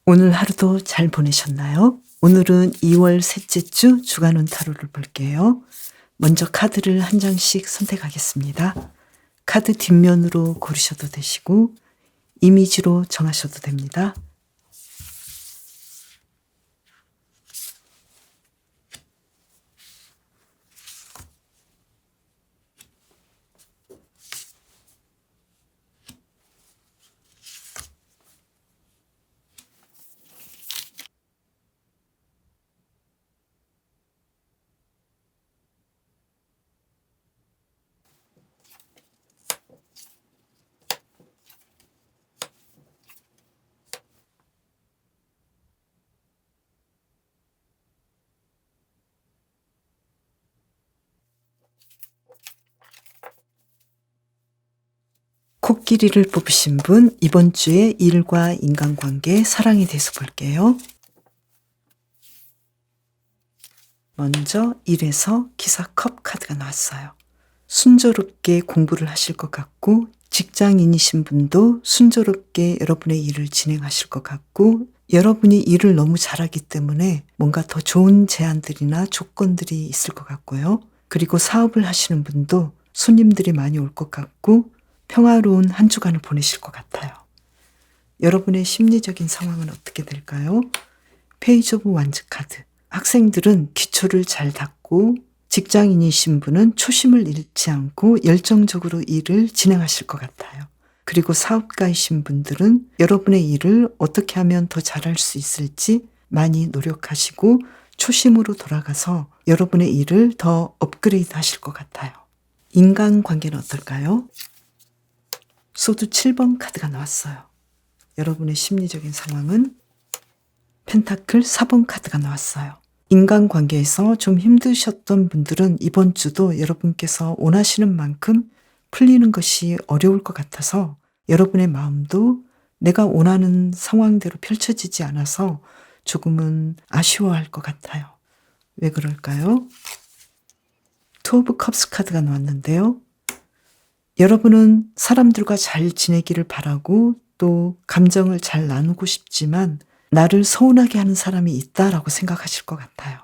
오늘 하루도 잘 보내셨나요? 오늘은 2월 셋째 주 주간운 타로를 볼게요. 먼저 카드를 한 장씩 선택하겠습니다. 카드 뒷면으로 고르셔도 되시고 이미지로 정하셔도 됩니다. 코끼리를 뽑으신 분, 이번 주에 일과 인간관계, 사랑에 대해서 볼게요. 먼저 일에서 기사컵 카드가 나왔어요. 순조롭게 공부를 하실 것 같고 직장인이신 분도 순조롭게 여러분의 일을 진행하실 것 같고 여러분이 일을 너무 잘하기 때문에 뭔가 더 좋은 제안들이나 조건들이 있을 것 같고요. 그리고 사업을 하시는 분도 손님들이 많이 올 것 같고 평화로운 한 주간을 보내실 것 같아요. 여러분의 심리적인 상황은 어떻게 될까요? 페이지 오브 완즈 카드. 학생들은 기초를 잘 닦고 직장인이신 분은 초심을 잃지 않고 열정적으로 일을 진행하실 것 같아요. 그리고 사업가이신 분들은 여러분의 일을 어떻게 하면 더 잘할 수 있을지 많이 노력하시고 초심으로 돌아가서 여러분의 일을 더 업그레이드 하실 것 같아요. 인간관계는 어떨까요? 소드 7번 카드가 나왔어요. 여러분의 심리적인 상황은 펜타클 4번 카드가 나왔어요. 인간관계에서 좀 힘드셨던 분들은 이번 주도 여러분께서 원하시는 만큼 풀리는 것이 어려울 것 같아서 여러분의 마음도 내가 원하는 상황대로 펼쳐지지 않아서 조금은 아쉬워할 것 같아요. 왜 그럴까요? 투 오브 컵스 카드가 나왔는데요. 여러분은 사람들과 잘 지내기를 바라고 또 감정을 잘 나누고 싶지만 나를 서운하게 하는 사람이 있다라고 생각하실 것 같아요.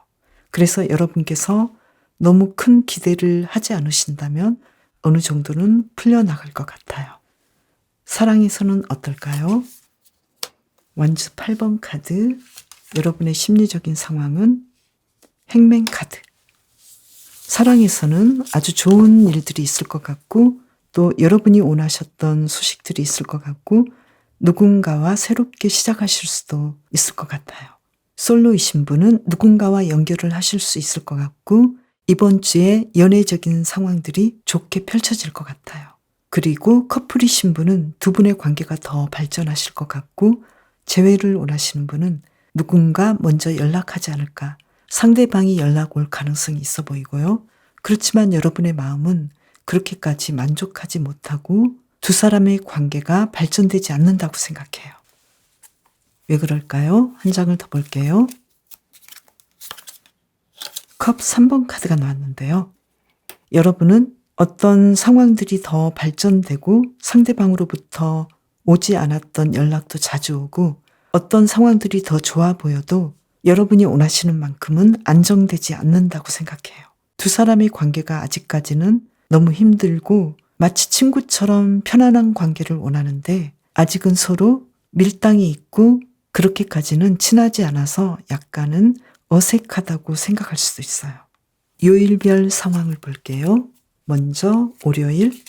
그래서 여러분께서 너무 큰 기대를 하지 않으신다면 어느 정도는 풀려나갈 것 같아요. 사랑에서는 어떨까요? 완즈 8번 카드. 여러분의 심리적인 상황은 행맨 카드. 사랑에서는 아주 좋은 일들이 있을 것 같고 또 여러분이 원하셨던 소식들이 있을 것 같고 누군가와 새롭게 시작하실 수도 있을 것 같아요. 솔로이신 분은 누군가와 연결을 하실 수 있을 것 같고 이번 주에 연애적인 상황들이 좋게 펼쳐질 것 같아요. 그리고 커플이신 분은 두 분의 관계가 더 발전하실 것 같고 재회를 원하시는 분은 누군가 먼저 연락하지 않을까 상대방이 연락 올 가능성이 있어 보이고요. 그렇지만 여러분의 마음은 그렇게까지 만족하지 못하고 두 사람의 관계가 발전되지 않는다고 생각해요. 왜 그럴까요? 한 장을 더 볼게요. 컵 3번 카드가 나왔는데요. 여러분은 어떤 상황들이 더 발전되고 상대방으로부터 오지 않았던 연락도 자주 오고 어떤 상황들이 더 좋아 보여도 여러분이 원하시는 만큼은 안정되지 않는다고 생각해요. 두 사람의 관계가 아직까지는 너무 힘들고 마치 친구처럼 편안한 관계를 원하는데 아직은 서로 밀당이 있고 그렇게까지는 친하지 않아서 약간은 어색하다고 생각할 수도 있어요. 요일별 상황을 볼게요. 먼저 월요일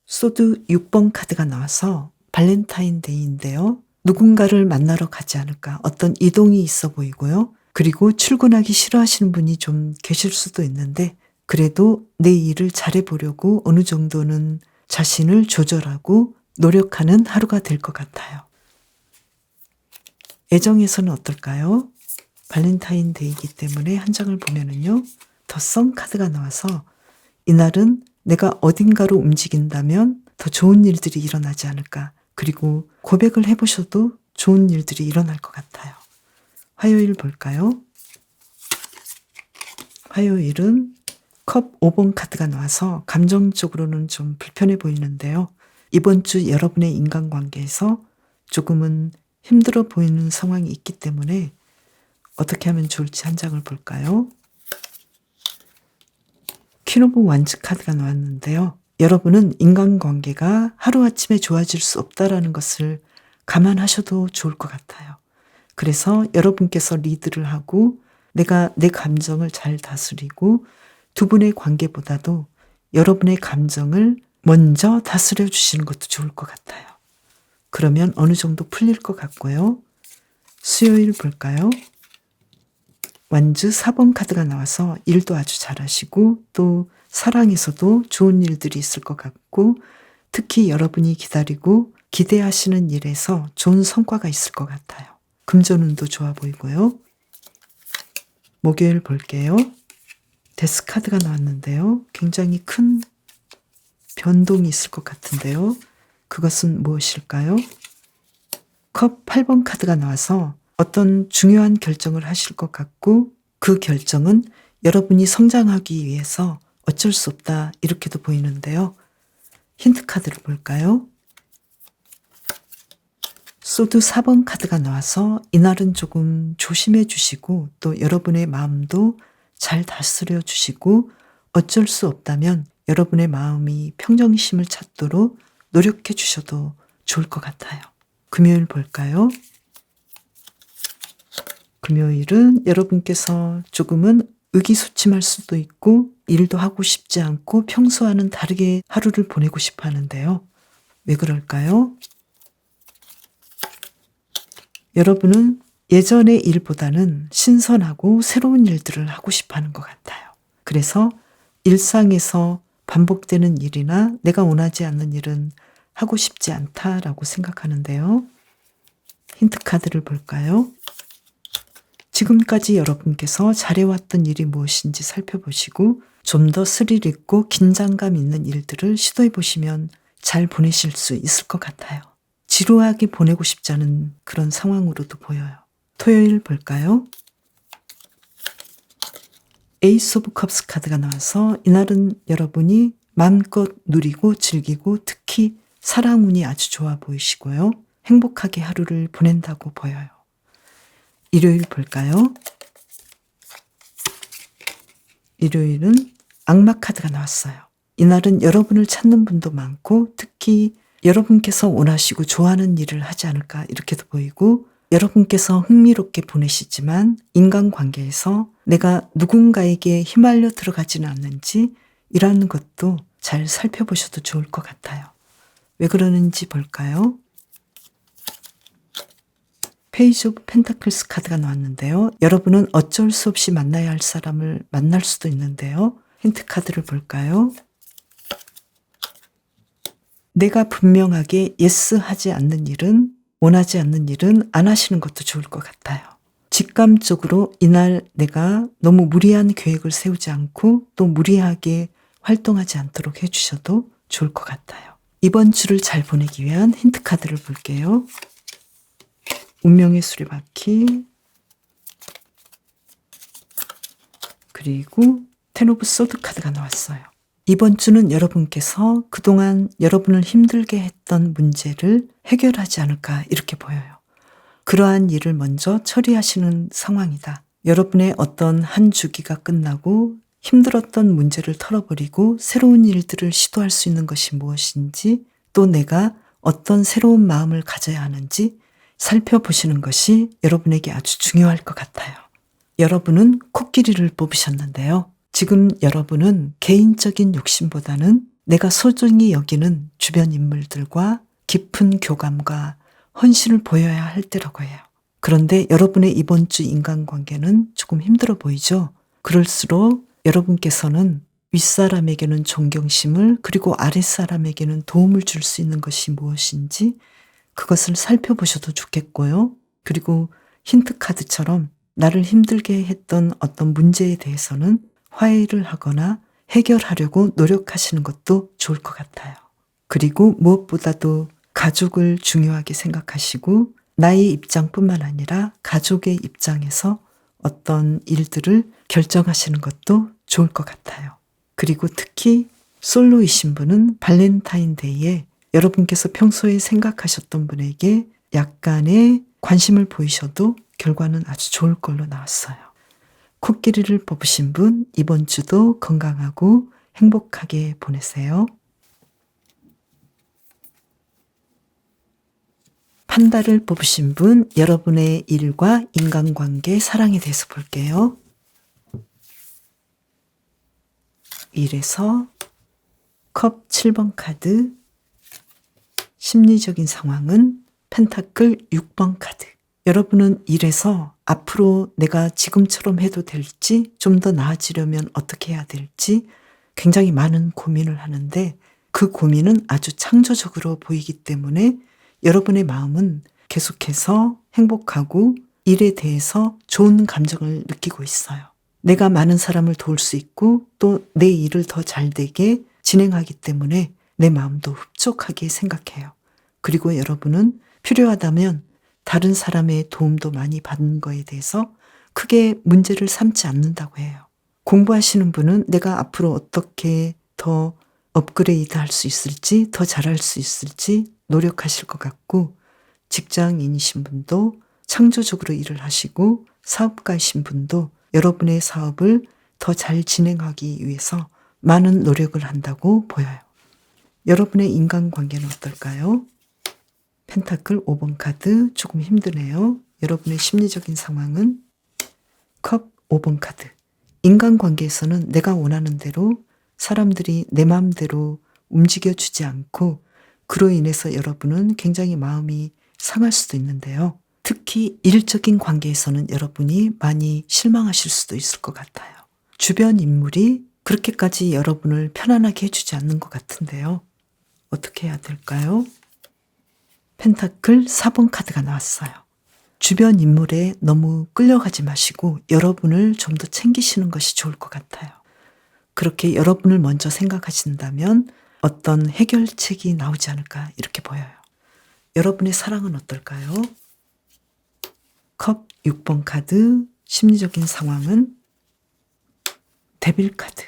소드 6번 카드가 나와서 발렌타인데이인데요. 누군가를 만나러 가지 않을까 어떤 이동이 있어 보이고요. 그리고 출근하기 싫어하시는 분이 좀 계실 수도 있는데 그래도 내 일을 잘해보려고 어느 정도는 자신을 조절하고 노력하는 하루가 될 것 같아요. 애정에서는 어떨까요? 발렌타인데이이기 때문에 한 장을 보면은요. 더 선 카드가 나와서 이날은 내가 어딘가로 움직인다면 더 좋은 일들이 일어나지 않을까. 그리고 고백을 해보셔도 좋은 일들이 일어날 것 같아요. 화요일 볼까요? 화요일은 컵 5번 카드가 나와서 감정적으로는 좀 불편해 보이는데요. 이번 주 여러분의 인간관계에서 조금은 힘들어 보이는 상황이 있기 때문에 어떻게 하면 좋을지 한 장을 볼까요? 퀸 오브 완즈 카드가 나왔는데요. 여러분은 인간관계가 하루아침에 좋아질 수 없다라는 것을 감안하셔도 좋을 것 같아요. 그래서 여러분께서 리드를 하고 내가 내 감정을 잘 다스리고 두 분의 관계보다도 여러분의 감정을 먼저 다스려 주시는 것도 좋을 것 같아요. 그러면 어느 정도 풀릴 것 같고요. 수요일 볼까요? 완즈 4번 카드가 나와서 일도 아주 잘하시고 또 사랑에서도 좋은 일들이 있을 것 같고 특히 여러분이 기다리고 기대하시는 일에서 좋은 성과가 있을 것 같아요. 금전운도 좋아 보이고요. 목요일 볼게요. 데스 카드가 나왔는데요. 굉장히 큰 변동이 있을 것 같은데요. 그것은 무엇일까요? 컵 8번 카드가 나와서 어떤 중요한 결정을 하실 것 같고 그 결정은 여러분이 성장하기 위해서 어쩔 수 없다 이렇게도 보이는데요. 힌트 카드를 볼까요? 소드 4번 카드가 나와서 이날은 조금 조심해 주시고 또 여러분의 마음도 잘 다스려 주시고 어쩔 수 없다면 여러분의 마음이 평정심을 찾도록 노력해 주셔도 좋을 것 같아요. 금요일 볼까요? 금요일은 여러분께서 조금은 의기소침할 수도 있고 일도 하고 싶지 않고 평소와는 다르게 하루를 보내고 싶어 하는데요. 왜 그럴까요? 여러분은 예전의 일보다는 신선하고 새로운 일들을 하고 싶어 하는 것 같아요. 그래서 일상에서 반복되는 일이나 내가 원하지 않는 일은 하고 싶지 않다라고 생각하는데요. 힌트 카드를 볼까요? 지금까지 여러분께서 잘해왔던 일이 무엇인지 살펴보시고 좀 더 스릴 있고 긴장감 있는 일들을 시도해 보시면 잘 보내실 수 있을 것 같아요. 지루하게 보내고 싶지 않은 그런 상황으로도 보여요. 토요일 볼까요? 에이스 오브 컵스 카드가 나와서 이날은 여러분이 마음껏 누리고 즐기고 특히 사랑운이 아주 좋아 보이시고요. 행복하게 하루를 보낸다고 보여요. 일요일 볼까요? 일요일은 악마 카드가 나왔어요. 이날은 여러분을 찾는 분도 많고 특히 여러분께서 원하시고 좋아하는 일을 하지 않을까 이렇게도 보이고 여러분께서 흥미롭게 보내시지만 인간관계에서 내가 누군가에게 휘말려 들어가지는 않는지 이런 것도 잘 살펴보셔도 좋을 것 같아요. 왜 그러는지 볼까요? 페이지 오브 펜타클스 카드가 나왔는데요. 여러분은 어쩔 수 없이 만나야 할 사람을 만날 수도 있는데요. 힌트 카드를 볼까요? 내가 분명하게 예스 하지 않는 일은 원하지 않는 일은 안 하시는 것도 좋을 것 같아요. 직감적으로 이날 내가 너무 무리한 계획을 세우지 않고 또 무리하게 활동하지 않도록 해주셔도 좋을 것 같아요. 이번 주를 잘 보내기 위한 힌트 카드를 볼게요. 운명의 수레바퀴 그리고 텐 오브 소드 카드가 나왔어요. 이번 주는 여러분께서 그동안 여러분을 힘들게 했던 문제를 해결하지 않을까 이렇게 보여요. 그러한 일을 먼저 처리하시는 상황이다. 여러분의 어떤 한 주기가 끝나고 힘들었던 문제를 털어버리고 새로운 일들을 시도할 수 있는 것이 무엇인지 또 내가 어떤 새로운 마음을 가져야 하는지 살펴보시는 것이 여러분에게 아주 중요할 것 같아요. 여러분은 코끼리를 뽑으셨는데요. 지금 여러분은 개인적인 욕심보다는 내가 소중히 여기는 주변 인물들과 깊은 교감과 헌신을 보여야 할 때라고 해요. 그런데 여러분의 이번 주 인간관계는 조금 힘들어 보이죠? 그럴수록 여러분께서는 윗사람에게는 존경심을 그리고 아랫사람에게는 도움을 줄 수 있는 것이 무엇인지 그것을 살펴보셔도 좋겠고요. 그리고 힌트 카드처럼 나를 힘들게 했던 어떤 문제에 대해서는 화해를 하거나 해결하려고 노력하시는 것도 좋을 것 같아요. 그리고 무엇보다도 가족을 중요하게 생각하시고 나의 입장뿐만 아니라 가족의 입장에서 어떤 일들을 결정하시는 것도 좋을 것 같아요. 그리고 특히 솔로이신 분은 발렌타인데이에 여러분께서 평소에 생각하셨던 분에게 약간의 관심을 보이셔도 결과는 아주 좋을 걸로 나왔어요. 코끼리를 뽑으신 분, 이번 주도 건강하고 행복하게 보내세요. 판다를 뽑으신 분, 여러분의 일과 인간관계, 사랑에 대해서 볼게요. 1에서 컵 7번 카드, 심리적인 상황은 펜타클 6번 카드. 여러분은 일에서 앞으로 내가 지금처럼 해도 될지, 좀 더 나아지려면 어떻게 해야 될지 굉장히 많은 고민을 하는데, 그 고민은 아주 창조적으로 보이기 때문에 여러분의 마음은 계속해서 행복하고 일에 대해서 좋은 감정을 느끼고 있어요. 내가 많은 사람을 도울 수 있고 또 내 일을 더 잘되게 진행하기 때문에 내 마음도 흡족하게 생각해요. 그리고 여러분은 필요하다면 다른 사람의 도움도 많이 받는 거에 대해서 크게 문제를 삼지 않는다고 해요. 공부하시는 분은 내가 앞으로 어떻게 더 업그레이드 할 수 있을지, 더 잘할 수 있을지 노력하실 것 같고, 직장인이신 분도 창조적으로 일을 하시고 사업가이신 분도 여러분의 사업을 더 잘 진행하기 위해서 많은 노력을 한다고 보여요. 여러분의 인간관계는 어떨까요? 펜타클 5번 카드, 조금 힘드네요. 여러분의 심리적인 상황은 컵 5번 카드. 인간관계에서는 내가 원하는 대로 사람들이 내 마음대로 움직여주지 않고, 그로 인해서 여러분은 굉장히 마음이 상할 수도 있는데요. 특히 일적인 관계에서는 여러분이 많이 실망하실 수도 있을 것 같아요. 주변 인물이 그렇게까지 여러분을 편안하게 해주지 않는 것 같은데요. 어떻게 해야 될까요? 펜타클 4번 카드가 나왔어요. 주변 인물에 너무 끌려가지 마시고 여러분을 좀 더 챙기시는 것이 좋을 것 같아요. 그렇게 여러분을 먼저 생각하신다면 어떤 해결책이 나오지 않을까 이렇게 보여요. 여러분의 사랑은 어떨까요? 컵 6번 카드, 심리적인 상황은 데빌 카드.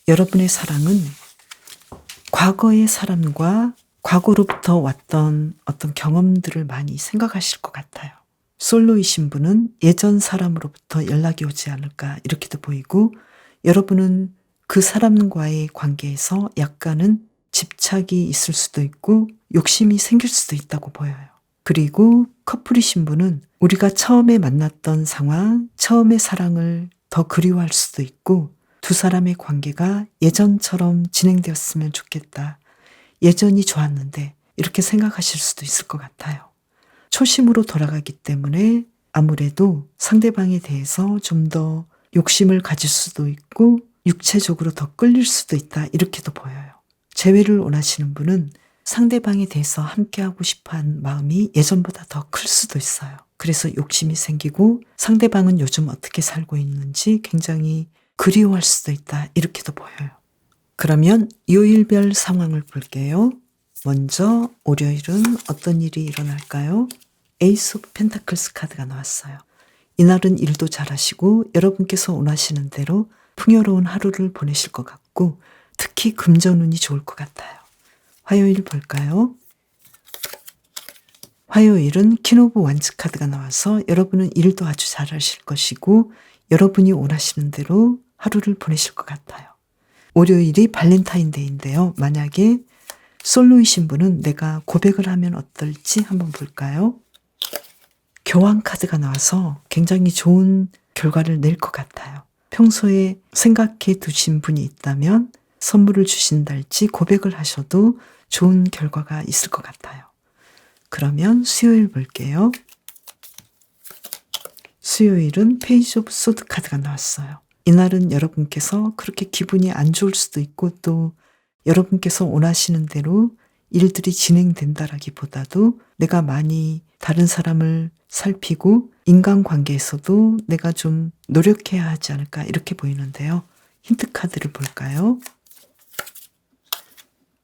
여러분의 사랑은 과거의 사람과 과거로부터 왔던 어떤 경험들을 많이 생각하실 것 같아요. 솔로이신 분은 예전 사람으로부터 연락이 오지 않을까 이렇게도 보이고, 여러분은 그 사람과의 관계에서 약간은 집착이 있을 수도 있고 욕심이 생길 수도 있다고 보여요. 그리고 커플이신 분은 우리가 처음에 만났던 상황, 처음의 사랑을 더 그리워할 수도 있고, 두 사람의 관계가 예전처럼 진행되었으면 좋겠다, 예전이 좋았는데 이렇게 생각하실 수도 있을 것 같아요. 초심으로 돌아가기 때문에 아무래도 상대방에 대해서 좀 더 욕심을 가질 수도 있고 육체적으로 더 끌릴 수도 있다 이렇게도 보여요. 재회를 원하시는 분은 상대방에 대해서 함께하고 싶어하는 마음이 예전보다 더 클 수도 있어요. 그래서 욕심이 생기고 상대방은 요즘 어떻게 살고 있는지 굉장히 그리워할 수도 있다 이렇게도 보여요. 그러면 요일별 상황을 볼게요. 먼저 월요일은 어떤 일이 일어날까요? 에이스 오브 펜타클스 카드가 나왔어요. 이날은 일도 잘하시고 여러분께서 원하시는 대로 풍요로운 하루를 보내실 것 같고, 특히 금전운이 좋을 것 같아요. 화요일 볼까요? 화요일은 퀸 오브 완즈 카드가 나와서 여러분은 일도 아주 잘하실 것이고 여러분이 원하시는 대로 하루를 보내실 것 같아요. 월요일이 발렌타인데이인데요. 만약에 솔로이신 분은 내가 고백을 하면 어떨지 한번 볼까요? 교황 카드가 나와서 굉장히 좋은 결과를 낼 것 같아요. 평소에 생각해 두신 분이 있다면 선물을 주신달지 고백을 하셔도 좋은 결과가 있을 것 같아요. 그러면 수요일 볼게요. 수요일은 페이지 오브 소드 카드가 나왔어요. 이날은 여러분께서 그렇게 기분이 안 좋을 수도 있고 또 여러분께서 원하시는 대로 일들이 진행된다라기보다도 내가 많이 다른 사람을 살피고 인간관계에서도 내가 좀 노력해야 하지 않을까 이렇게 보이는데요. 힌트 카드를 볼까요?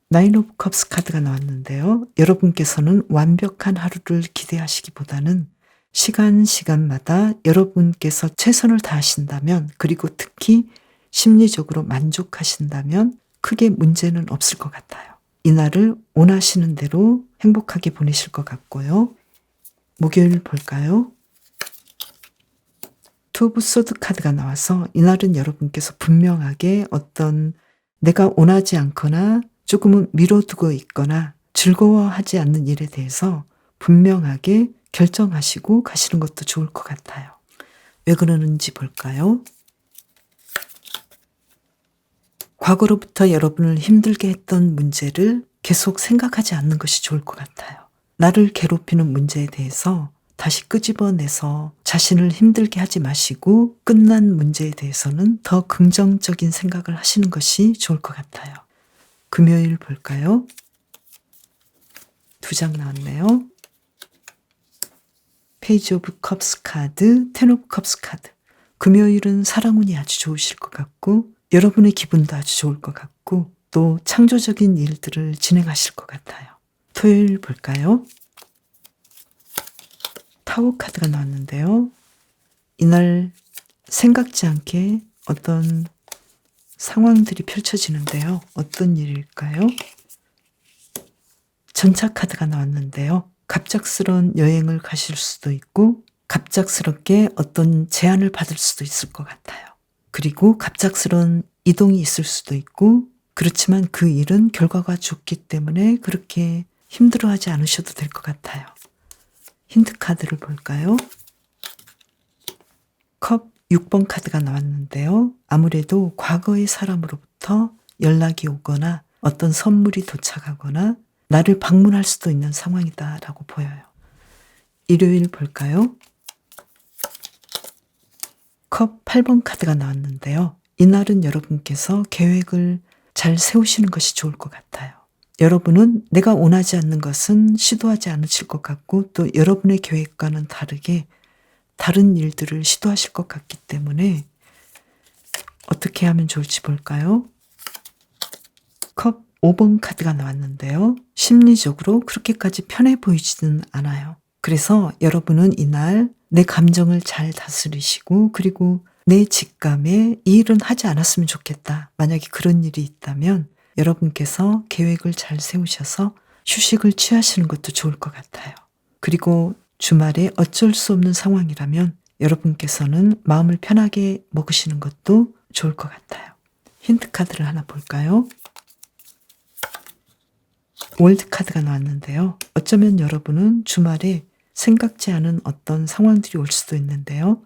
나인 오브 컵스 카드가 나왔는데요. 여러분께서는 완벽한 하루를 기대하시기보다는 시간마다 여러분께서 최선을 다하신다면, 그리고 특히 심리적으로 만족하신다면 크게 문제는 없을 것 같아요. 이날을 원하시는 대로 행복하게 보내실 것 같고요. 목요일 볼까요? 투 오브 소드 카드가 나와서 이날은 여러분께서 분명하게 어떤 내가 원하지 않거나 조금은 미뤄두고 있거나 즐거워하지 않는 일에 대해서 분명하게 결정하시고 가시는 것도 좋을 것 같아요. 왜 그러는지 볼까요? 과거로부터 여러분을 힘들게 했던 문제를 계속 생각하지 않는 것이 좋을 것 같아요. 나를 괴롭히는 문제에 대해서 다시 끄집어내서 자신을 힘들게 하지 마시고 끝난 문제에 대해서는 더 긍정적인 생각을 하시는 것이 좋을 것 같아요. 금요일 볼까요? 2장 나왔네요. 페이지 오브 컵스 카드, 텐 오브 컵스 카드. 금요일은 사랑운이 아주 좋으실 것 같고 여러분의 기분도 아주 좋을 것 같고 또 창조적인 일들을 진행하실 것 같아요. 토요일 볼까요? 타워 카드가 나왔는데요. 이날 생각지 않게 어떤 상황들이 펼쳐지는데요. 어떤 일일까요? 전차 카드가 나왔는데요. 갑작스러운 여행을 가실 수도 있고 갑작스럽게 어떤 제안을 받을 수도 있을 것 같아요. 그리고 갑작스러운 이동이 있을 수도 있고 그렇지만 그 일은 결과가 좋기 때문에 그렇게 힘들어하지 않으셔도 될 것 같아요. 힌트 카드를 볼까요? 컵 6번 카드가 나왔는데요. 아무래도 과거의 사람으로부터 연락이 오거나 어떤 선물이 도착하거나 나를 방문할 수도 있는 상황이다라고 보여요. 일요일 볼까요? 컵 8번 카드가 나왔는데요. 이날은 여러분께서 계획을 잘 세우시는 것이 좋을 것 같아요. 여러분은 내가 원하지 않는 것은 시도하지 않으실 것 같고 또 여러분의 계획과는 다르게 다른 일들을 시도하실 것 같기 때문에 어떻게 하면 좋을지 볼까요? 컵 5번 카드가 나왔는데요. 심리적으로 그렇게까지 편해 보이지는 않아요. 그래서 여러분은 이날 내 감정을 잘 다스리시고 그리고 내 직감에 이 일은 하지 않았으면 좋겠다. 만약에 그런 일이 있다면 여러분께서 계획을 잘 세우셔서 휴식을 취하시는 것도 좋을 것 같아요. 그리고 주말에 어쩔 수 없는 상황이라면 여러분께서는 마음을 편하게 먹으시는 것도 좋을 것 같아요. 힌트 카드를 하나 볼까요? 월드 카드가 나왔는데요. 어쩌면 여러분은 주말에 생각지 않은 어떤 상황들이 올 수도 있는데요.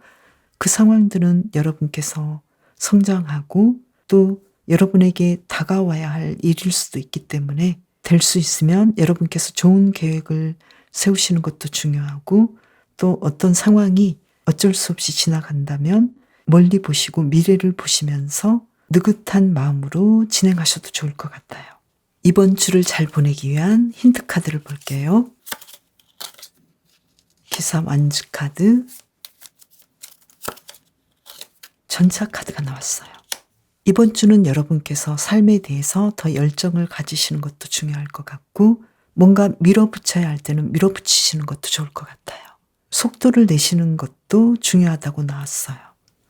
그 상황들은 여러분께서 성장하고 또 여러분에게 다가와야 할 일일 수도 있기 때문에 될 수 있으면 여러분께서 좋은 계획을 세우시는 것도 중요하고 또 어떤 상황이 어쩔 수 없이 지나간다면 멀리 보시고 미래를 보시면서 느긋한 마음으로 진행하셔도 좋을 것 같아요. 이번 주를 잘 보내기 위한 힌트 카드를 볼게요. 기사 완주 카드, 전차 카드가 나왔어요. 이번 주는 여러분께서 삶에 대해서 더 열정을 가지시는 것도 중요할 것 같고 뭔가 밀어붙여야 할 때는 밀어붙이시는 것도 좋을 것 같아요. 속도를 내시는 것도 중요하다고 나왔어요.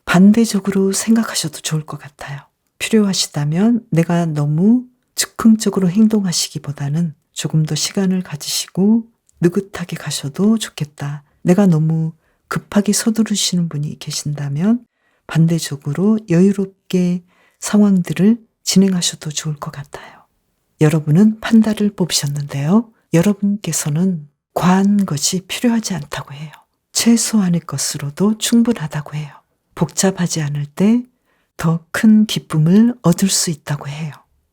반대적으로 생각하셔도 좋을 것 같아요. 필요하시다면 내가 너무 즉흥적으로 행동하시기보다는 조금 더 시간을 가지시고 느긋하게 가셔도 좋겠다. 내가 너무 급하게 서두르시는 분이 계신다면 반대적으로 여유롭게 상황들을 진행하셔도 좋을 것 같아요. 여러분은 판다를 뽑으셨는데요. 여러분께서는 과한 것이 필요하지 않다고 해요. 최소한의 것으로도 충분하다고 해요. 복잡하지 않을 때 더 큰 기쁨을 얻을 수 있다고 해요.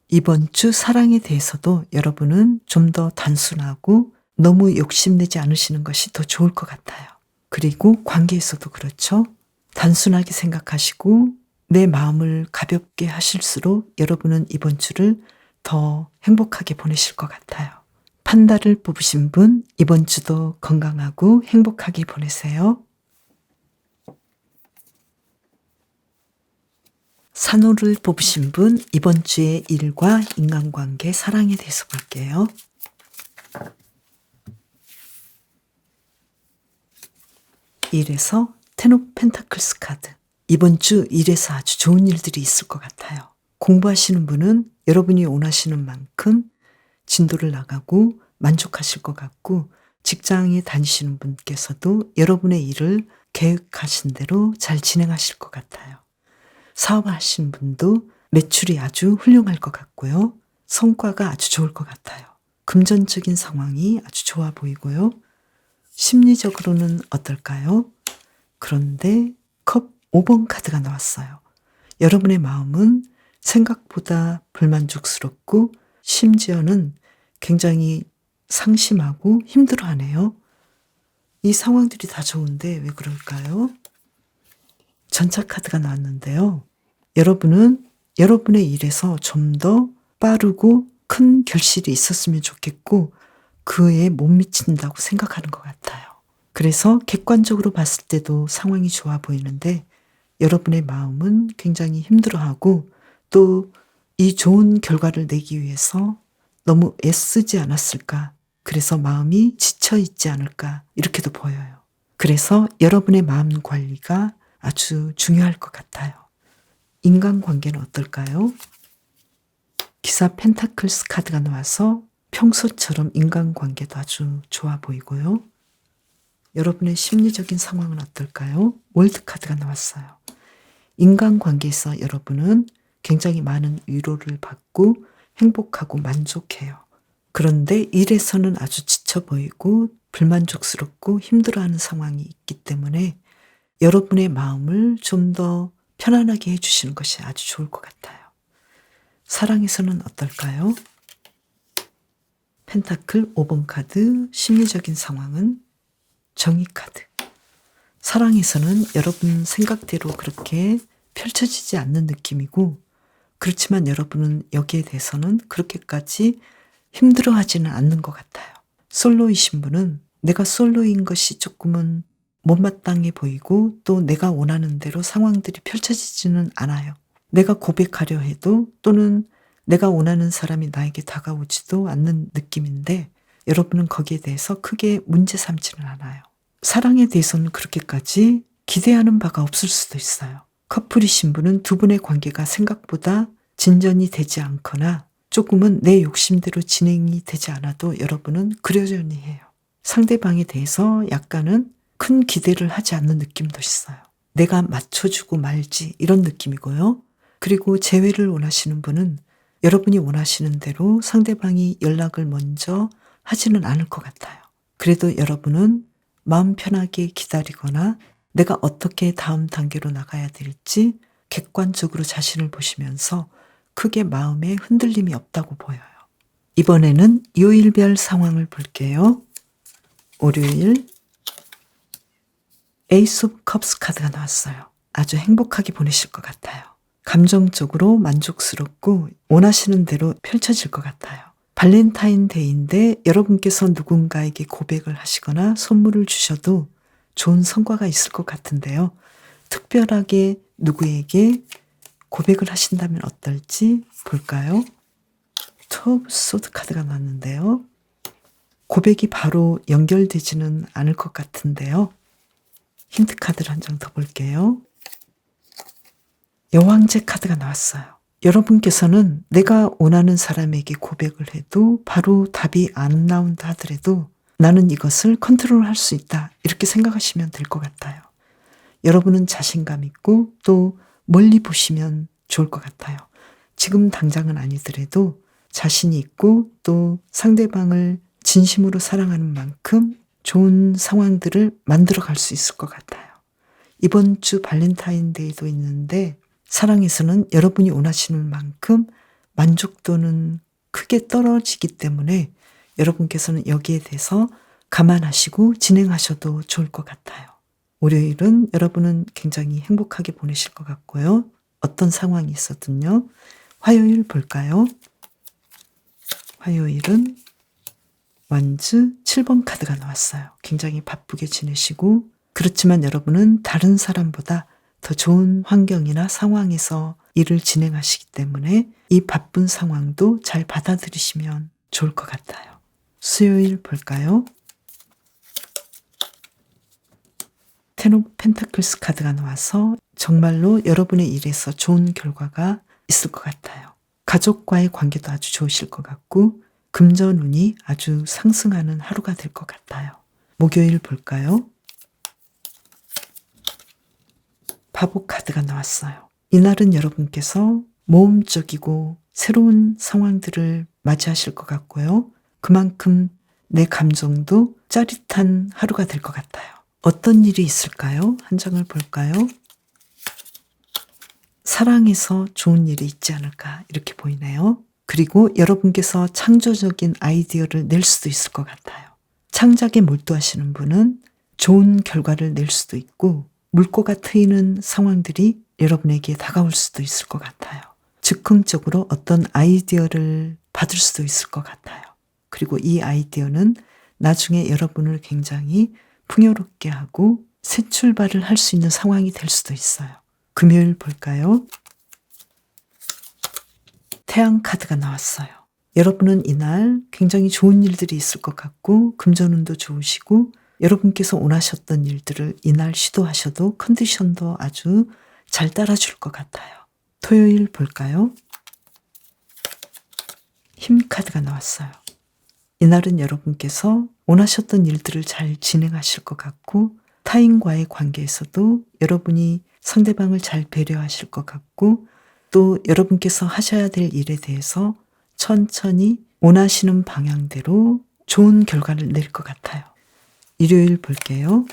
이번 주 사랑에 대해서도 여러분은 좀 더 단순하고 너무 욕심내지 않으시는 것이 더 좋을 것 같아요. 그리고 관계에서도 그렇죠. 단순하게 생각하시고 내 마음을 가볍게 하실수록 여러분은 이번 주를 더 행복하게 보내실 것 같아요. 판다를 뽑으신 분 이번 주도 건강하고 행복하게 보내세요. 산호를 뽑으신 분 이번 주의 일과 인간관계, 사랑에 대해서 볼게요. 일에서 텐 오브 펜타클스 카드. 이번 주 일에서 아주 좋은 일들이 있을 것 같아요. 공부하시는 분은 여러분이 원하시는 만큼 진도를 나가고 만족하실 것 같고, 직장에 다니시는 분께서도 여러분의 일을 계획하신 대로 잘 진행하실 것 같아요. 사업하시는 분도 매출이 아주 훌륭할 것 같고요. 성과가 아주 좋을 것 같아요. 금전적인 상황이 아주 좋아 보이고요. 심리적으로는 어떨까요? 그런데 컵 5번 카드가 나왔어요. 여러분의 마음은 생각보다 불만족스럽고 심지어는 굉장히 상심하고 힘들어하네요. 이 상황들이 다 좋은데 왜 그럴까요? 전차 카드가 나왔는데요. 여러분은 여러분의 일에서 좀 더 빠르고 큰 결실이 있었으면 좋겠고 그에 못 미친다고 생각하는 것 같아요. 그래서 객관적으로 봤을 때도 상황이 좋아 보이는데 여러분의 마음은 굉장히 힘들어하고 또 이 좋은 결과를 내기 위해서 너무 애쓰지 않았을까? 그래서 마음이 지쳐 있지 않을까? 이렇게도 보여요. 그래서 여러분의 마음 관리가 아주 중요할 것 같아요. 인간관계는 어떨까요? 기사 펜타클스 카드가 나와서 평소처럼 인간관계도 아주 좋아 보이고요. 여러분의 심리적인 상황은 어떨까요? 월드 카드가 나왔어요. 인간관계에서 여러분은 굉장히 많은 위로를 받고 행복하고 만족해요. 그런데 일에서는 아주 지쳐 보이고 불만족스럽고 힘들어하는 상황이 있기 때문에 여러분의 마음을 좀 더 편안하게 해주시는 것이 아주 좋을 것 같아요. 사랑에서는 어떨까요? 펜타클 5번 카드, 심리적인 상황은 정의 카드. 사랑에서는 여러분 생각대로 그렇게 펼쳐지지 않는 느낌이고, 그렇지만 여러분은 여기에 대해서는 그렇게까지 힘들어하지는 않는 것 같아요. 솔로이신 분은 내가 솔로인 것이 조금은 못마땅해 보이고 또 내가 원하는 대로 상황들이 펼쳐지지는 않아요. 내가 고백하려 해도 또는 내가 원하는 사람이 나에게 다가오지도 않는 느낌인데 여러분은 거기에 대해서 크게 문제 삼지는 않아요. 사랑에 대해서는 그렇게까지 기대하는 바가 없을 수도 있어요. 커플이신 분은 두 분의 관계가 생각보다 진전이 되지 않거나 조금은 내 욕심대로 진행이 되지 않아도 여러분은 그러려니 해요. 상대방에 대해서 약간은 큰 기대를 하지 않는 느낌도 있어요. 내가 맞춰주고 말지 이런 느낌이고요. 그리고 재회를 원하시는 분은 여러분이 원하시는 대로 상대방이 연락을 먼저 하지는 않을 것 같아요. 그래도 여러분은 마음 편하게 기다리거나 내가 어떻게 다음 단계로 나가야 될지 객관적으로 자신을 보시면서 크게 마음에 흔들림이 없다고 보여요. 이번에는 요일별 상황을 볼게요. 월요일 에이스 오브 컵스 카드가 나왔어요. 아주 행복하게 보내실 것 같아요. 감정적으로 만족스럽고 원하시는 대로 펼쳐질 것 같아요. 발렌타인데이인데 여러분께서 누군가에게 고백을 하시거나 선물을 주셔도 좋은 성과가 있을 것 같은데요. 특별하게 누구에게 고백을 하신다면 어떨지 볼까요? 투 오브 소드 카드가 나왔는데요. 고백이 바로 연결되지는 않을 것 같은데요. 힌트 카드를 한 장 더 볼게요. 여왕제 카드가 나왔어요. 여러분께서는 내가 원하는 사람에게 고백을 해도 바로 답이 안 나온다 하더라도 나는 이것을 컨트롤할 수 있다. 이렇게 생각하시면 될 것 같아요. 여러분은 자신감 있고 또 멀리 보시면 좋을 것 같아요. 지금 당장은 아니더라도 자신이 있고 또 상대방을 진심으로 사랑하는 만큼 좋은 상황들을 만들어 갈 수 있을 것 같아요. 이번 주 발렌타인데이도 있는데 사랑에서는 여러분이 원하시는 만큼 만족도는 크게 떨어지기 때문에 여러분께서는 여기에 대해서 감안하시고 진행하셔도 좋을 것 같아요. 월요일은 여러분은 굉장히 행복하게 보내실 것 같고요. 어떤 상황이 있었든요. 화요일 볼까요? 화요일은 완즈 7번 카드가 나왔어요. 굉장히 바쁘게 지내시고 그렇지만 여러분은 다른 사람보다 더 좋은 환경이나 상황에서 일을 진행하시기 때문에 이 바쁜 상황도 잘 받아들이시면 좋을 것 같아요. 수요일 볼까요? 텐 오브 펜타클스 카드가 나와서 정말로 여러분의 일에서 좋은 결과가 있을 것 같아요. 가족과의 관계도 아주 좋으실 것 같고 금전운이 아주 상승하는 하루가 될 것 같아요. 목요일 볼까요? 바보 카드가 나왔어요. 이날은 여러분께서 모험적이고 새로운 상황들을 맞이하실 것 같고요. 그만큼 내 감정도 짜릿한 하루가 될 것 같아요. 어떤 일이 있을까요? 한 장을 볼까요? 사랑에서 좋은 일이 있지 않을까 이렇게 보이네요. 그리고 여러분께서 창조적인 아이디어를 낼 수도 있을 것 같아요. 창작에 몰두하시는 분은 좋은 결과를 낼 수도 있고 물꼬가 트이는 상황들이 여러분에게 다가올 수도 있을 것 같아요. 즉흥적으로 어떤 아이디어를 받을 수도 있을 것 같아요. 그리고 이 아이디어는 나중에 여러분을 굉장히 풍요롭게 하고 새 출발을 할 수 있는 상황이 될 수도 있어요. 금요일 볼까요? 태양 카드가 나왔어요. 여러분은 이날 굉장히 좋은 일들이 있을 것 같고 금전운도 좋으시고 여러분께서 원하셨던 일들을 이날 시도하셔도 컨디션도 아주 잘 따라줄 것 같아요. 토요일 볼까요? 힘 카드가 나왔어요. 이날은 여러분께서 원하셨던 일들을 잘 진행하실 것 같고 타인과의 관계에서도 여러분이 상대방을 잘 배려하실 것 같고 또 여러분께서 하셔야 될 일에 대해서 천천히 원하시는 방향대로 좋은 결과를 낼 것 같아요. 일요일 볼게요.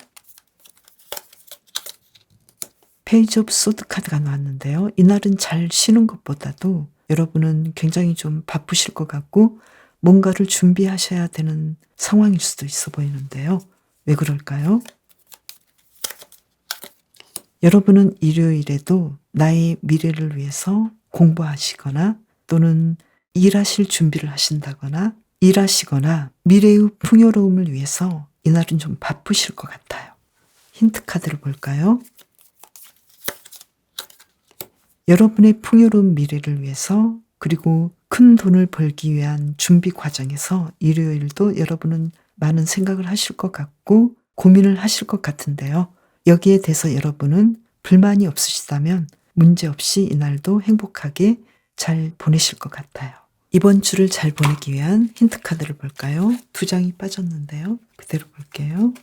페이지 오브 소드 카드가 나왔는데요. 이날은 잘 쉬는 것보다도 여러분은 굉장히 좀 바쁘실 것 같고 뭔가를 준비하셔야 되는 상황일 수도 있어 보이는데요. 왜 그럴까요? 여러분은 일요일에도 나의 미래를 위해서 공부하시거나 또는 일하실 준비를 하신다거나 일하시거나 미래의 풍요로움을 위해서 이날은 좀 바쁘실 것 같아요. 힌트 카드를 볼까요? 여러분의 풍요로운 미래를 위해서 그리고 큰 돈을 벌기 위한 준비 과정에서 일요일도 여러분은 많은 생각을 하실 것 같고 고민을 하실 것 같은데요. 여기에 대해서 여러분은 불만이 없으시다면 문제없이 이날도 행복하게 잘 보내실 것 같아요. 이번 주를 잘 보내기 위한 힌트 카드를 볼까요? 2장이 빠졌는데요. 그대로 볼게요.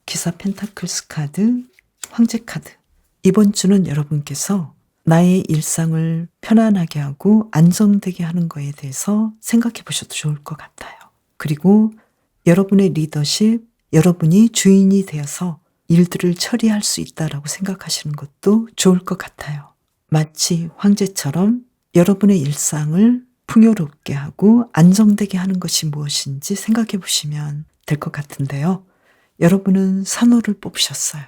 기사 펜타클스 카드, 황제 카드. 이번 주는 여러분께서 나의 일상을 편안하게 하고 안정되게 하는 거에 대해서 생각해 보셔도 좋을 것 같아요. 그리고 여러분의 리더십, 여러분이 주인이 되어서 일들을 처리할 수 있다라고 생각하시는 것도 좋을 것 같아요. 마치 황제처럼 여러분의 일상을 풍요롭게 하고 안정되게 하는 것이 무엇인지 생각해 보시면 될 것 같은데요. 여러분은 산호를 뽑으셨어요.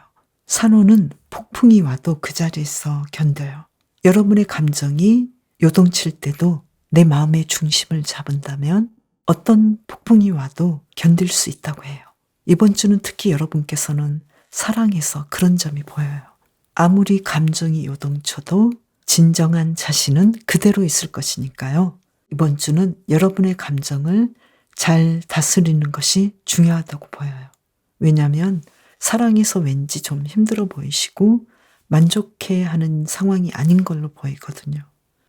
산호는 폭풍이 와도 그 자리에서 견뎌요. 여러분의 감정이 요동칠 때도 내 마음의 중심을 잡은다면 어떤 폭풍이 와도 견딜 수 있다고 해요. 이번 주는 특히 여러분께서는 사랑에서 그런 점이 보여요. 아무리 감정이 요동쳐도 진정한 자신은 그대로 있을 것이니까요. 이번 주는 여러분의 감정을 잘 다스리는 것이 중요하다고 보여요. 왜냐하면 사랑에서 왠지 좀 힘들어 보이시고 만족해하는 상황이 아닌 걸로 보이거든요.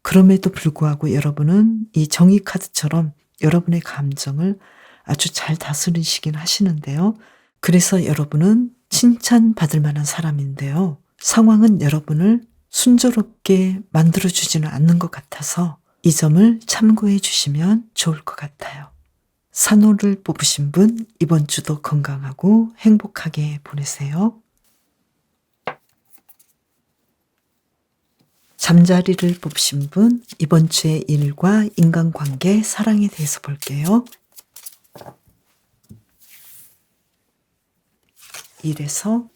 그럼에도 불구하고 여러분은 이 정의 카드처럼 여러분의 감정을 아주 잘 다스리시긴 하시는데요. 그래서 여러분은 칭찬받을 만한 사람인데요. 상황은 여러분을 순조롭게 만들어주지는 않는 것 같아서 이 점을 참고해 주시면 좋을 것 같아요. 산호를 뽑으신 분 이번 주도 건강하고 행복하게 보내세요. 잠자리를 뽑으신 분 이번 주의 일과 인간관계, 사랑에 대해서 볼게요. 1에서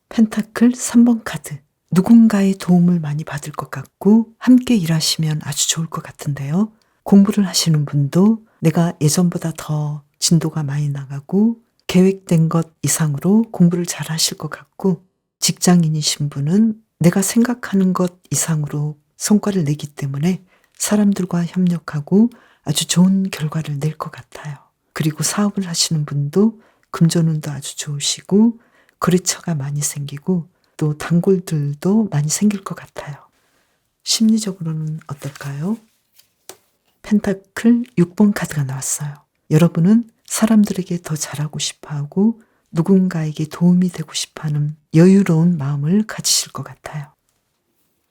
펜타클 3번 카드. 누군가의 도움을 많이 받을 것 같고 함께 일하시면 아주 좋을 것 같은데요. 공부를 하시는 분도 내가 예전보다 더 진도가 많이 나가고 계획된 것 이상으로 공부를 잘 하실 것 같고 직장인이신 분은 내가 생각하는 것 이상으로 성과를 내기 때문에 사람들과 협력하고 아주 좋은 결과를 낼 것 같아요. 그리고 사업을 하시는 분도 금전운도 아주 좋으시고 거래처가 많이 생기고 또 단골들도 많이 생길 것 같아요. 심리적으로는 어떨까요? 펜타클 6번 카드가 나왔어요. 여러분은 사람들에게 더 잘하고 싶어하고 누군가에게 도움이 되고 싶어하는 여유로운 마음을 가지실 것 같아요.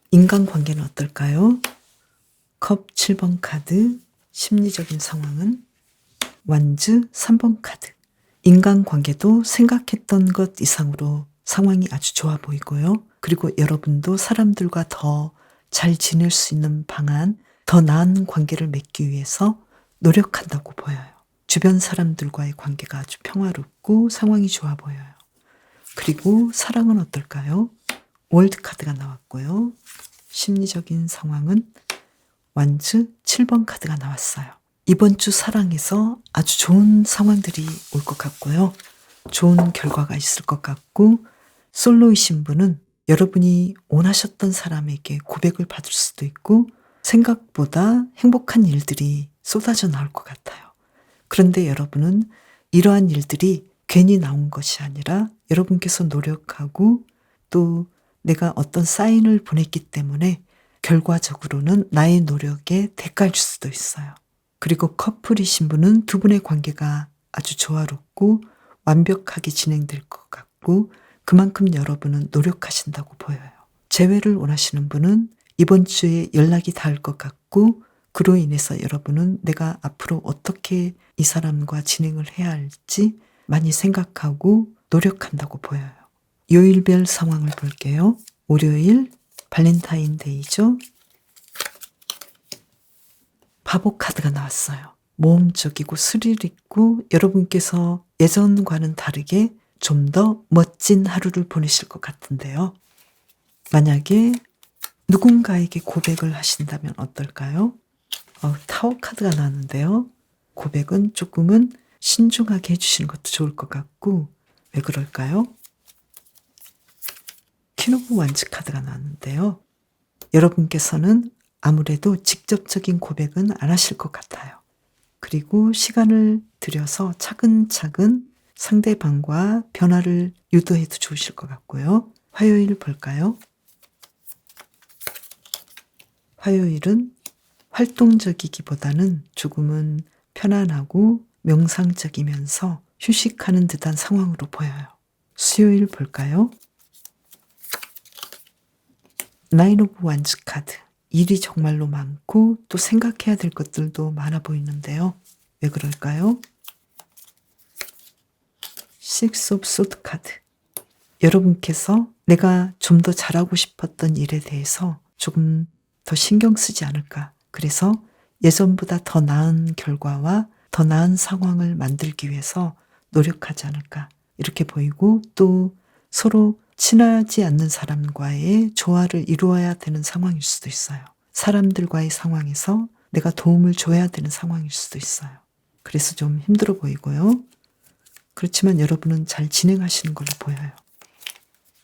인간관계는 어떨까요? 컵 7번 카드, 심리적인 상황은 완즈 3번 카드. 인간관계도 생각했던 것 이상으로 상황이 아주 좋아 보이고요. 그리고 여러분도 사람들과 더 잘 지낼 수 있는 방안, 더 나은 관계를 맺기 위해서 노력한다고 보여요. 주변 사람들과의 관계가 아주 평화롭고 상황이 좋아 보여요. 그리고 사랑은 어떨까요? 월드 카드가 나왔고요. 심리적인 상황은 완즈 7번 카드가 나왔어요. 이번 주 사랑에서 아주 좋은 상황들이 올 것 같고요. 좋은 결과가 있을 것 같고, 솔로이신 분은 여러분이 원하셨던 사람에게 고백을 받을 수도 있고 생각보다 행복한 일들이 쏟아져 나올 것 같아요. 그런데 여러분은 이러한 일들이 괜히 나온 것이 아니라 여러분께서 노력하고 또 내가 어떤 사인을 보냈기 때문에 결과적으로는 나의 노력에 대가일 수도 있어요. 그리고 커플이신 분은 두 분의 관계가 아주 조화롭고 완벽하게 진행될 것 같고 그만큼 여러분은 노력하신다고 보여요. 재회를 원하시는 분은 이번 주에 연락이 닿을 것 같고 그로 인해서 여러분은 내가 앞으로 어떻게 이 사람과 진행을 해야 할지 많이 생각하고 노력한다고 보여요. 요일별 상황을 볼게요. 월요일 발렌타인데이죠. 바보 카드가 나왔어요. 모험적이고 스릴 있고 여러분께서 예전과는 다르게 좀 더 멋진 하루를 보내실 것 같은데요. 만약에 누군가에게 고백을 하신다면 어떨까요? 타워 카드가 나왔는데요. 고백은 조금은 신중하게 해주시는 것도 좋을 것 같고 왜 그럴까요? 퀸 오브 완즈 카드가 나왔는데요. 여러분께서는 아무래도 직접적인 고백은 안 하실 것 같아요. 그리고 시간을 들여서 차근차근 상대방과 변화를 유도해도 좋으실 것 같고요. 화요일 볼까요? 화요일은 활동적이기보다는 조금은 편안하고 명상적이면서 휴식하는 듯한 상황으로 보여요. 수요일 볼까요? 나인 오브 완즈 카드. 일이 정말로 많고 또 생각해야 될 것들도 많아 보이는데요. 왜 그럴까요? 식스 오브 소드 카드. 여러분께서 내가 좀 더 잘하고 싶었던 일에 대해서 조금 더 신경 쓰지 않을까. 그래서 예전보다 더 나은 결과와 더 나은 상황을 만들기 위해서 노력하지 않을까. 이렇게 보이고 또 서로 친하지 않는 사람과의 조화를 이루어야 되는 상황일 수도 있어요. 사람들과의 상황에서 내가 도움을 줘야 되는 상황일 수도 있어요. 그래서 좀 힘들어 보이고요. 그렇지만 여러분은 잘 진행하시는 걸로 보여요.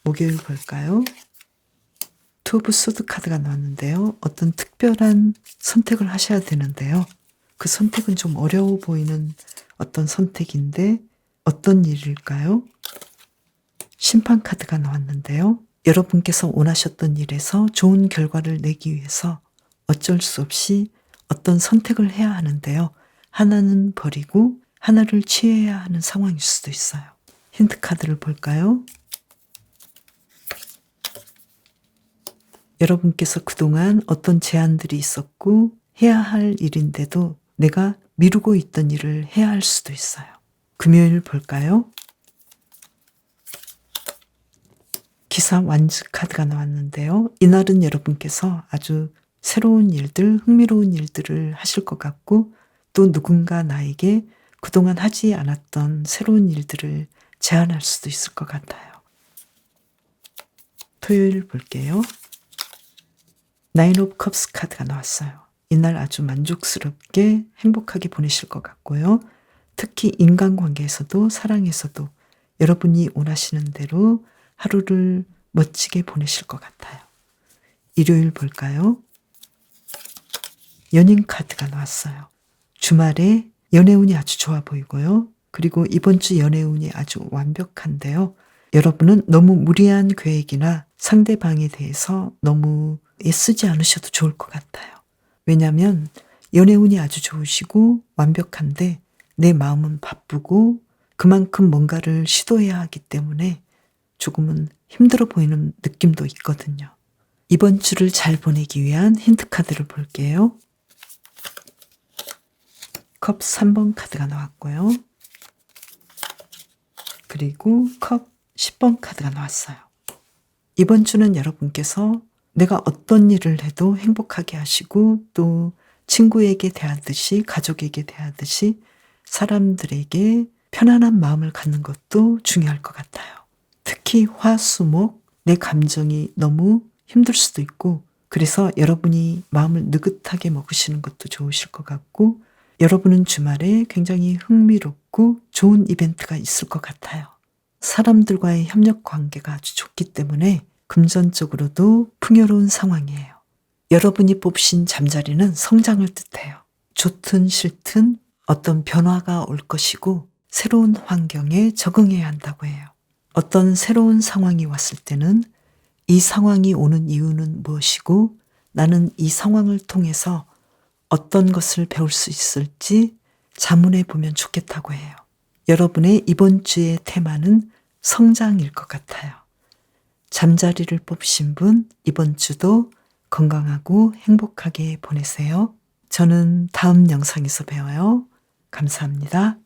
목요일 볼까요? 투 오브 소드 카드가 나왔는데요. 어떤 특별한 선택을 하셔야 되는데요. 그 선택은 좀 어려워 보이는 어떤 선택인데 어떤 일일까요? 심판 카드가 나왔는데요. 여러분께서 원하셨던 일에서 좋은 결과를 내기 위해서 어쩔 수 없이 어떤 선택을 해야 하는데요. 하나는 버리고 하나를 취해야 하는 상황일 수도 있어요. 힌트 카드를 볼까요? 여러분께서 그동안 어떤 제안들이 있었고 해야 할 일인데도 내가 미루고 있던 일을 해야 할 수도 있어요. 금요일 볼까요? 기사 완즈 카드가 나왔는데요. 이날은 여러분께서 아주 새로운 일들, 흥미로운 일들을 하실 것 같고 또 누군가 나에게 그동안 하지 않았던 새로운 일들을 제안할 수도 있을 것 같아요. 토요일 볼게요. 나인 오브 컵스 카드가 나왔어요. 이날 아주 만족스럽게 행복하게 보내실 것 같고요. 특히 인간관계에서도 사랑에서도 여러분이 원하시는 대로 하루를 멋지게 보내실 것 같아요. 일요일 볼까요? 연인 카드가 나왔어요. 주말에 연애운이 아주 좋아 보이고요. 그리고 이번 주 연애운이 아주 완벽한데요. 여러분은 너무 무리한 계획이나 상대방에 대해서 너무 애쓰지 않으셔도 좋을 것 같아요. 왜냐하면 연애운이 아주 좋으시고 완벽한데 내 마음은 바쁘고 그만큼 뭔가를 시도해야 하기 때문에 조금은 힘들어 보이는 느낌도 있거든요. 이번 주를 잘 보내기 위한 힌트 카드를 볼게요. 컵 3번 카드가 나왔고요. 그리고 컵 10번 카드가 나왔어요. 이번 주는 여러분께서 내가 어떤 일을 해도 행복하게 하시고 또 친구에게 대하듯이 가족에게 대하듯이 사람들에게 편안한 마음을 갖는 것도 중요할 것 같아요. 특히 화, 수, 목, 내 감정이 너무 힘들 수도 있고 그래서 여러분이 마음을 느긋하게 먹으시는 것도 좋으실 것 같고 여러분은 주말에 굉장히 흥미롭고 좋은 이벤트가 있을 것 같아요. 사람들과의 협력 관계가 아주 좋기 때문에 금전적으로도 풍요로운 상황이에요. 여러분이 뽑으신 잠자리는 성장을 뜻해요. 좋든 싫든 어떤 변화가 올 것이고 새로운 환경에 적응해야 한다고 해요. 어떤 새로운 상황이 왔을 때는 이 상황이 오는 이유는 무엇이고 나는 이 상황을 통해서 어떤 것을 배울 수 있을지 자문해 보면 좋겠다고 해요. 여러분의 이번 주의 테마는 성장일 것 같아요. 잠자리를 뽑으신 분 이번 주도 건강하고 행복하게 보내세요. 저는 다음 영상에서 봬요. 감사합니다.